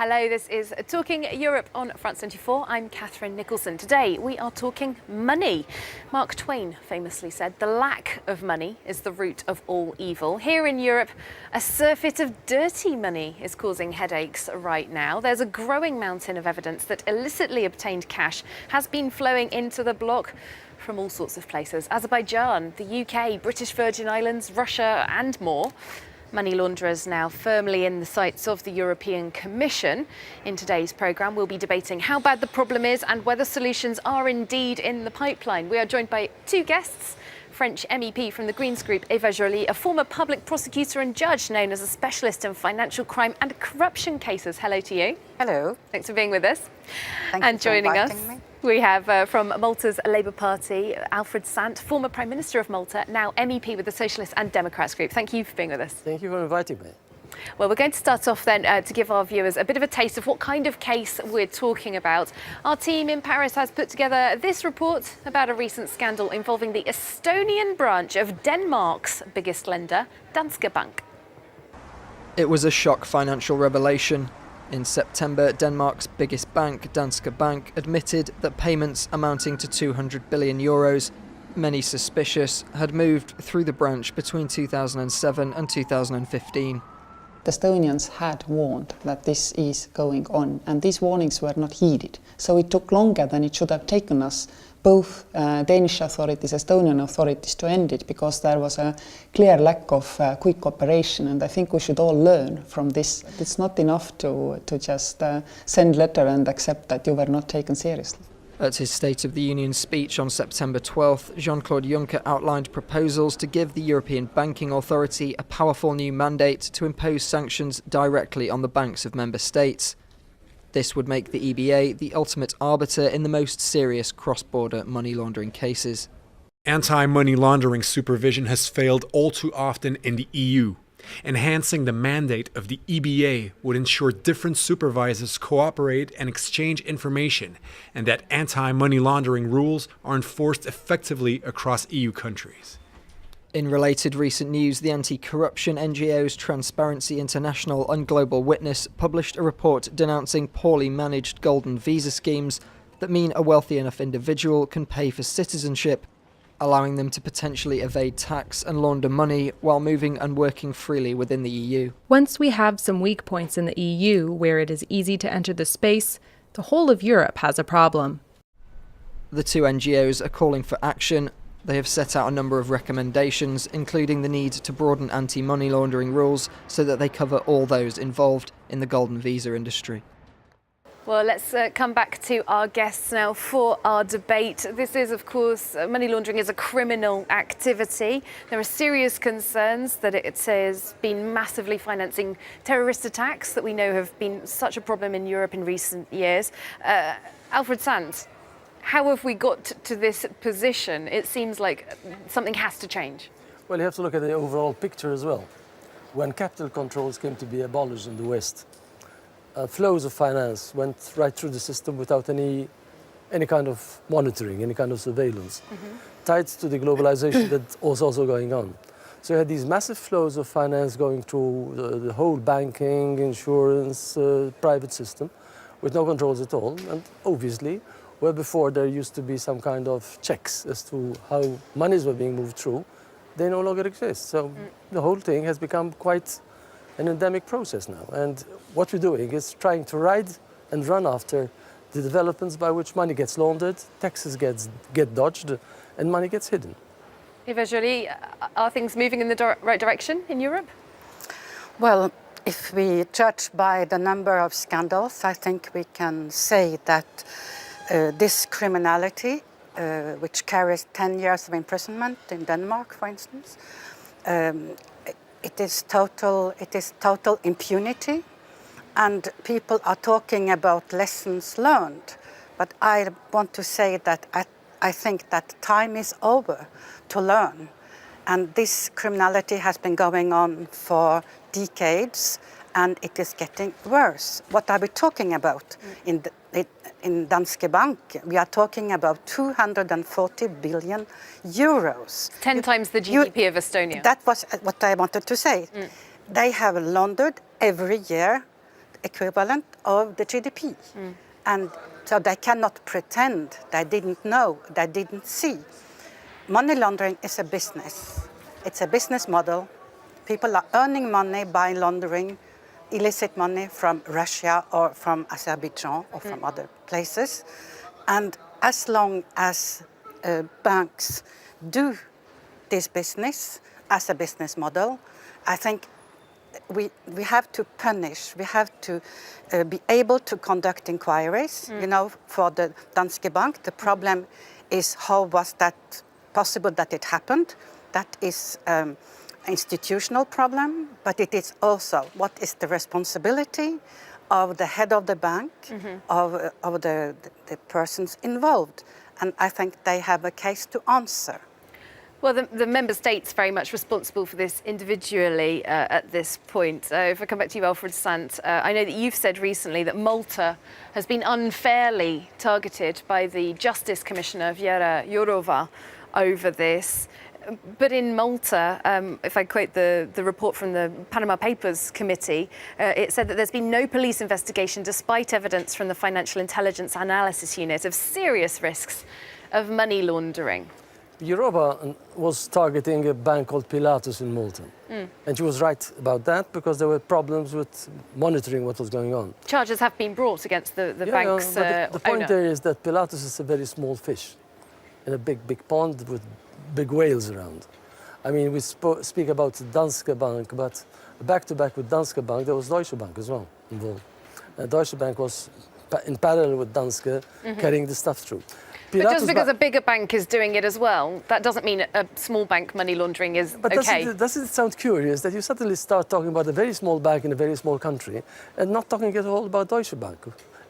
Hello, this is Talking Europe on France24. I'm Catherine Nicholson. Today we are talking money. Mark Twain famously said, "The lack of money is the root of all evil." Here in Europe, a surfeit of dirty money is causing headaches right now. There's a growing mountain of evidence that illicitly obtained cash has been flowing into the bloc from all sorts of places. Azerbaijan, the UK, British Virgin Islands, Russia and more. Money launderers now firmly in the sights of the European Commission. In today's programme, we'll be debating how bad the problem is and whether solutions are indeed in the pipeline. We are joined by two guests. French MEP from the Greens Group, Eva Joly, a former public prosecutor and judge known as a specialist in financial crime and corruption cases. Hello to you. Hello. Thanks for being with us. Thank and you for joining us, inviting me. we have from Malta's Labour Party, Alfred Sant, former Prime Minister of Malta, now MEP with the Socialists and Democrats Group. Thank you for being with us. Thank you for inviting me. Well, we're going to start off then to give our viewers a bit of a taste of what kind of case we're talking about. Our team in Paris has put together this report about a recent scandal involving the Estonian branch of Denmark's biggest lender, Danske Bank. It was a shock financial revelation. In September, Denmark's biggest bank, Danske Bank, admitted that payments amounting to €200 billion, many suspicious, had moved through the branch between 2007 and 2015. The Estonians had warned that this is going on, and these warnings were not heeded. So it took longer than it should have taken us, both Danish authorities, Estonian authorities, to end it, because there was a clear lack of quick cooperation, and I think we should all learn from this. It's not enough to just send letter and accept that you were not taken seriously. At his State of the Union speech on September 12th, Jean-Claude Juncker outlined proposals to give the European Banking Authority a powerful new mandate to impose sanctions directly on the banks of member states. This would make the EBA the ultimate arbiter in the most serious cross-border money laundering cases. Anti-money laundering supervision has failed all too often in the EU. Enhancing the mandate of the EBA would ensure different supervisors cooperate and exchange information, and that anti-money laundering rules are enforced effectively across EU countries. In related recent news, the anti-corruption NGOs Transparency International and Global Witness published a report denouncing poorly managed golden visa schemes that mean a wealthy enough individual can pay for citizenship, allowing them to potentially evade tax and launder money while moving and working freely within the EU. Once we have some weak points in the EU where it is easy to enter the space, the whole of Europe has a problem. The two NGOs are calling for action. They have set out a number of recommendations, including the need to broaden anti-money laundering rules so that they cover all those involved in the golden visa industry. Well, let's come back to our guests now for our debate. This is, of course, money laundering is a criminal activity. There are serious concerns that it has been massively financing terrorist attacks that we know have been such a problem in Europe in recent years. Alfred Sant, how have we got to this position? It seems like something has to change. Well, you have to look at the overall picture as well. When capital controls came to be abolished in the West, flows of finance went right through the system without any kind of monitoring, any kind of surveillance, tied to the globalization that was also going on. So you had these massive flows of finance going through the whole banking, insurance, private system, with no controls at all. And obviously, where before there used to be some kind of checks as to how monies were being moved through, they no longer exist. So the whole thing has become quite an endemic process now, and what we're doing is trying to ride and run after the developments by which money gets laundered, taxes get dodged, and money gets hidden. Eva Joly, are things moving in the right direction in Europe? Well, if we judge by the number of scandals, I think we can say that this criminality, which carries 10 years of imprisonment in Denmark, for instance, it is total impunity, and people are talking about lessons learned. But I want to say that I think that time is over to learn. And this criminality has been going on for decades, and it is getting worse. What are we talking about? In Danske Bank, we are talking about 240 billion euros. 10 times the GDP of Estonia. That was what I wanted to say. They have laundered every year equivalent of the GDP. And so they cannot pretend they didn't know, they didn't see. Money laundering is a business. It's a business model. People are earning money by laundering illicit money from Russia or from Azerbaijan or from other places. And as long as banks do this business as a business model, I think we have to punish, we have to be able to conduct inquiries. You know, for the Danske Bank, the problem is how was that possible that it happened? That is institutional problem, but it is also what is the responsibility of the head of the bank, of the persons involved. And I think they have a case to answer. Well, the member states very much responsible for this individually at this point. If I come back to you, Alfred Sant, I know that you've said recently that Malta has been unfairly targeted by the Justice Commissioner, Věra Jourová, over this. But in Malta, if I quote the report from the Panama Papers Committee, it said that there's been no police investigation despite evidence from the Financial Intelligence Analysis Unit of serious risks of money laundering. Jourová was targeting a bank called Pilatus in Malta. And she was right about that because there were problems with monitoring what was going on. Charges have been brought against the bank's but the point owner. there is that Pilatus is a very small fish in a big pond with big whales around. I mean, we speak about Danske Bank, but back-to-back with Danske Bank, there was Deutsche Bank as well involved. Deutsche Bank was in parallel with Danske carrying the stuff through. But just because a bigger bank is doing it as well, that doesn't mean a small bank money laundering is okay. But doesn't it sound curious that you suddenly start talking about a very small bank in a very small country and not talking at all about Deutsche Bank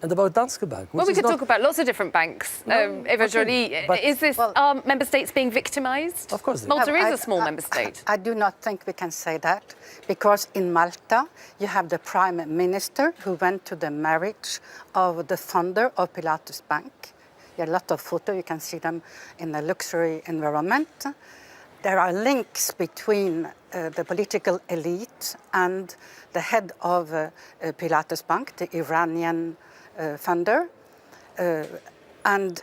and about Danske Bank? Well, we could talk about lots of different banks. Eva Joly, is this, are member states being victimised? Of course they Malta is a small member state. I do not think we can say that, because in Malta you have the Prime Minister who went to the marriage of the founder of Pilatus Bank. There are a lot of photos, you can see them in a luxury environment. There are links between the political elite and the head of Pilatus Bank, the Iranian funder. And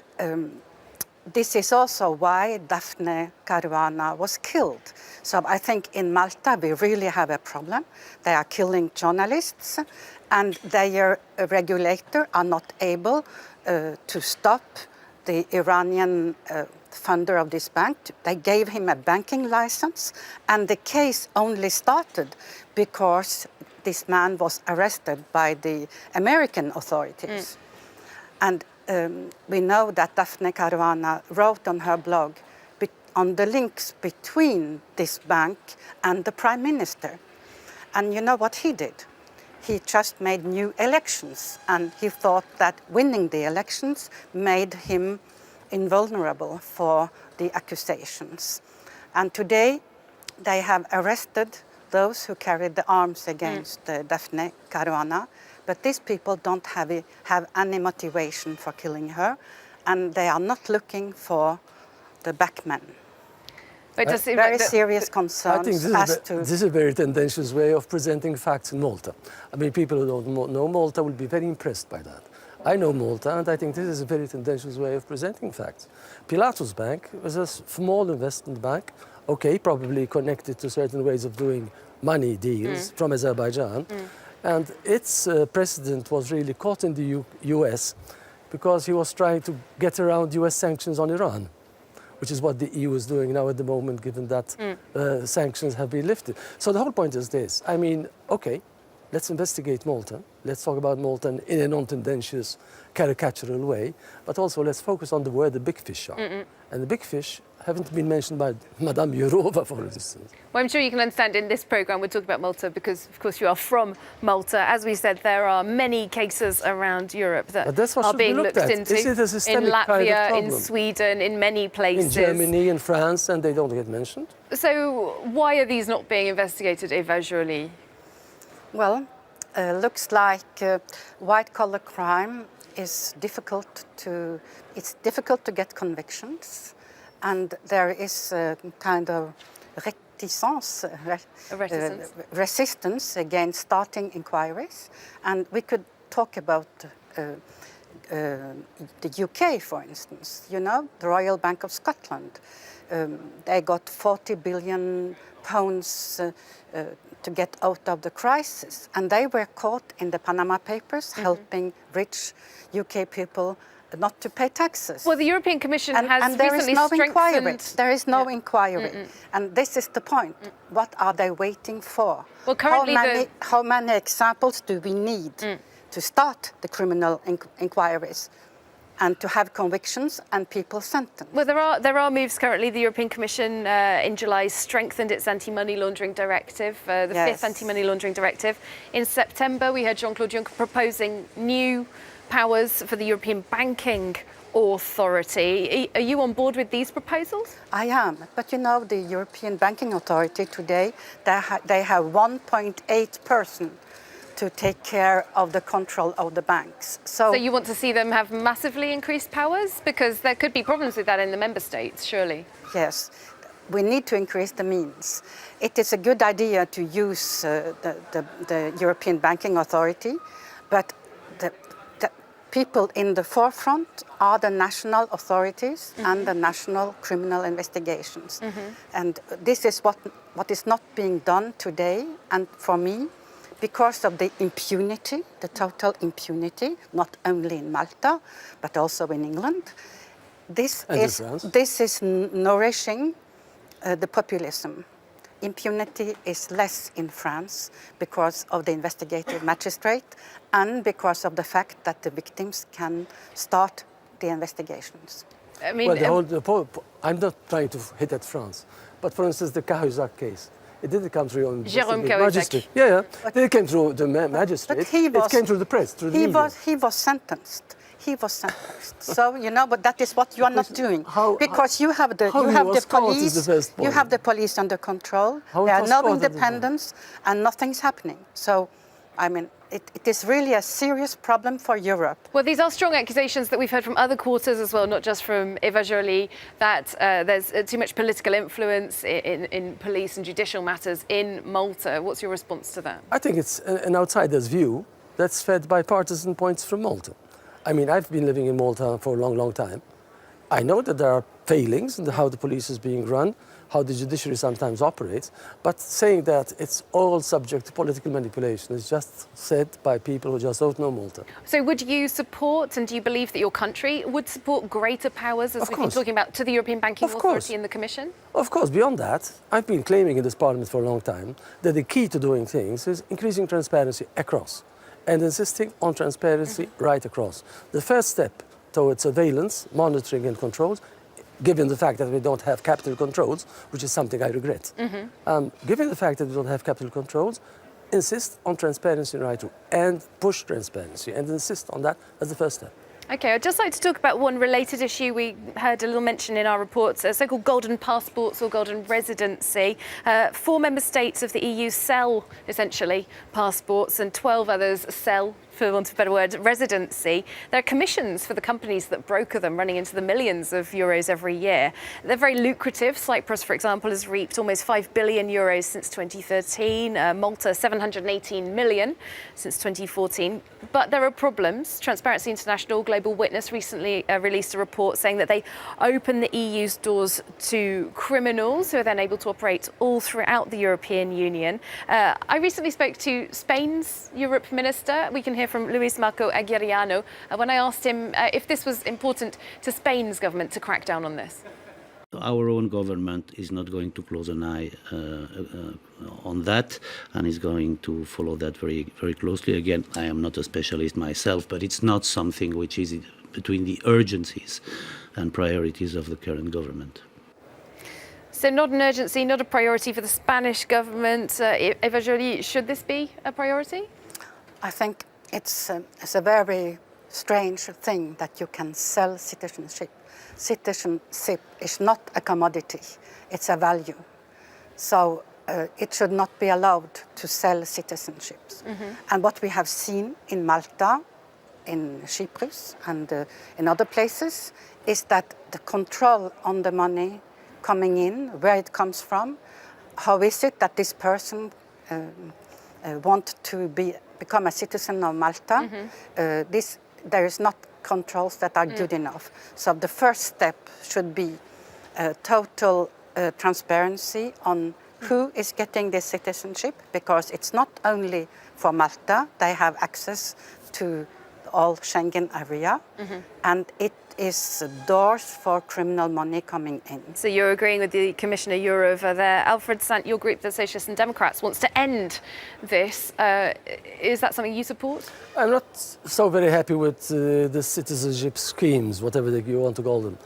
this is also why Daphne Caruana was killed. So I think in Malta we really have a problem. They are killing journalists, and their regulator are not able to stop the Iranian funder of this bank. They gave him a banking license, and the case only started because this man was arrested by the American authorities. And we know that Daphne Caruana wrote on her blog on the links between this bank and the Prime Minister. And you know what he did? He just made new elections, and he thought that winning the elections made him invulnerable for the accusations. And today they have arrested those who carried the arms against Daphne Caruana, but these people don't have any motivation for killing her, and they are not looking for the backmen. But does it Very serious concerns. I think this is a very tendentious way of presenting facts in Malta. I mean, people who don't know Malta will be very impressed by that. I know Malta, and I think this is a very tendentious way of presenting facts. Pilatus Bank was a small investment bank, okay, probably connected to certain ways of doing money deals from Azerbaijan. And its president was really caught in the US because he was trying to get around US sanctions on Iran, which is what the EU is doing now at the moment, given that sanctions have been lifted. So the whole point is this. I mean, okay, let's investigate Malta. Let's talk about Malta in a non-tendentious, caricatural way. But also let's focus on where the big fish are. And the big fish haven't been mentioned by Madame Jourová, for instance. Well, I'm sure you can understand in this programme we're talking about Malta because, of course, you are from Malta. As we said, there are many cases around Europe that are being looked into. In Latvia, in Sweden, in many places. In Germany, in France, and they don't get mentioned. So why are these not being investigated, Eva Joly? Well, looks like white-collar crime is difficult to get convictions. And there is a kind of resistance against starting inquiries. And we could talk about the UK, for instance. You know, the Royal Bank of Scotland. They got 40 billion pounds to get out of the crisis. And they were caught in the Panama Papers, helping rich UK people not to pay taxes. Well, the European Commission has and there is recently no strengthened... inquiry. There is no inquiry. And this is the point. What are they waiting for? Well, currently how many examples do we need to start the criminal inquiries and to have convictions and people sentenced? Well, there are moves currently. The European Commission in July strengthened its anti-money laundering directive, the fifth anti-money laundering directive. In September, we heard Jean-Claude Juncker proposing new powers for the European Banking Authority. Are you on board with these proposals? I am, but you know, the European Banking Authority today, they have 1.8 person to take care of the control of the banks. So you want to see them have massively increased powers? Because there could be problems with that in the member states, surely. Yes, we need to increase the means. It is a good idea to use the European Banking Authority, but the people in the forefront are the national authorities and the national criminal investigations. And this is what is not being done today. And for me, because of the impunity, the total impunity, not only in Malta, but also in England, this is nourishing the populism. Impunity is less in France because of the investigative magistrate and because of the fact that the victims can start the investigations. I mean, well, I'm not trying to hit at France, but for instance, the Cahuzac case, it didn't come through on Jérôme the magistrate. Yeah, it came through the magistrate. But it came through the press, through the media. He was sentenced. He was sentenced. So you know, but that is what you are not doing, because you have the police. You have the police under control. There are no independence, and nothing's happening. So, I mean, it is really a serious problem for Europe. Well, these are strong accusations that we've heard from other quarters as well, not just from Eva Joly, that there's too much political influence in police and judicial matters in Malta. What's your response to that? I think it's an outsider's view that's fed by partisan points from Malta. I mean, I've been living in Malta for a long, long time. I know that there are failings in how the police is being run, how the judiciary sometimes operates, but saying that it's all subject to political manipulation is just said by people who just don't know Malta. So would you support, and do you believe that your country would support greater powers, as we've been talking about, to the European Banking Authority and the Commission? Of course, beyond that, I've been claiming in this Parliament for a long time that the key to doing things is increasing transparency across and insisting on transparency right across. The first step towards surveillance, monitoring and controls, given the fact that we don't have capital controls, which is something I regret. Given the fact that we don't have capital controls, insist on transparency right through and push transparency and insist on that as the first step. Okay, I'd just like to talk about one related issue we heard a little mention in our reports, so-called golden passports or golden residency. 4 member states of the EU sell, essentially, passports, and 12 others sell, for want of a better word, residency. There are commissions for the companies that broker them running into the millions of euros every year. They're very lucrative. Cyprus, for example, has reaped almost 5 billion euros since 2013. Malta, 718 million since 2014. But there are problems. Transparency International, Global Witness recently released a report saying that they open the EU's doors to criminals who are then able to operate all throughout the European Union. I recently spoke to Spain's Europe Minister. We can hear from Luis Marco Aguirreano when I asked him if this was important to Spain's government to crack down on this. Our own government is not going to close an eye on that and is going to follow that very, very closely. Again, I am not a specialist myself, but it's not something which is between the urgencies and priorities of the current government. So not an urgency, not a priority for the Spanish government. Eva Joly, should this be a priority? I think it's a very strange thing that you can sell citizenship. Citizenship is not a commodity, it's a value. So it should not be allowed to sell citizenships. And what we have seen in Malta, in Cyprus and in other places is that the control on the money coming in, where it comes from, how is it that this person want to become a citizen of Malta? There is not controls that are good enough. So the first step should be total transparency on who is getting this citizenship, because it's not only for Malta. They have access to all Schengen area, and it is doors for criminal money coming in. So you're agreeing with the Commissioner Jourova there. Alfred Sant, your group, the Socialists and Democrats, wants to end this. Is that something you support? I'm not so very happy with the citizenship schemes, whatever you want to call them.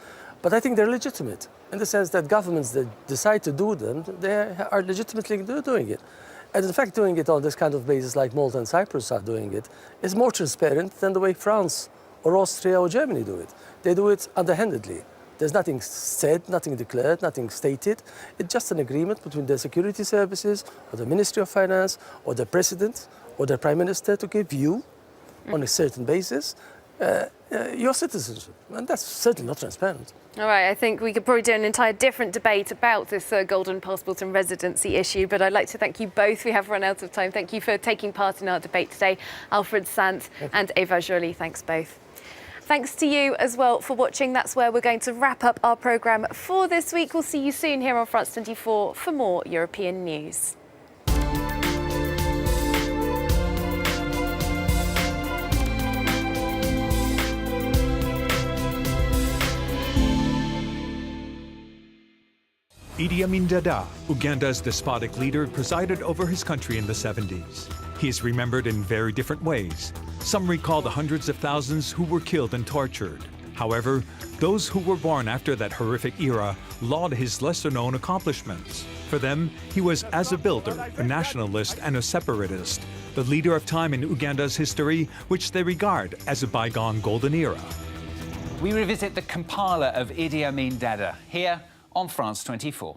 But I think they're legitimate in the sense that governments that decide to do them, they are legitimately doing it. And in fact, doing it on this kind of basis like Malta and Cyprus are doing it is more transparent than the way France or Austria or Germany do it. They do it underhandedly. There's nothing said, nothing declared, nothing stated. It's just an agreement between the security services or the Ministry of Finance or the President or the Prime Minister to give you, on a certain basis, your citizenship. And that's certainly not transparent. All right, I think we could probably do an entire different debate about this golden passport and residency issue, but I'd like to thank you both. We have run out of time. Thank you for taking part in our debate today. Alfred Sant and Eva Joly, thanks both. Thanks to you as well for watching. That's where we're going to wrap up our programme for this week. We'll see you soon here on France 24 for more European news. Idi Amin Dada, Uganda's despotic leader, presided over his country in the 70s. He is remembered in very different ways. Some recall the hundreds of thousands who were killed and tortured. However, those who were born after that horrific era laud his lesser-known accomplishments. For them, he was as a builder, a nationalist and a separatist, the leader of time in Uganda's history, which they regard as a bygone golden era. We revisit the compiler of Idi Amin Dada here on France 24.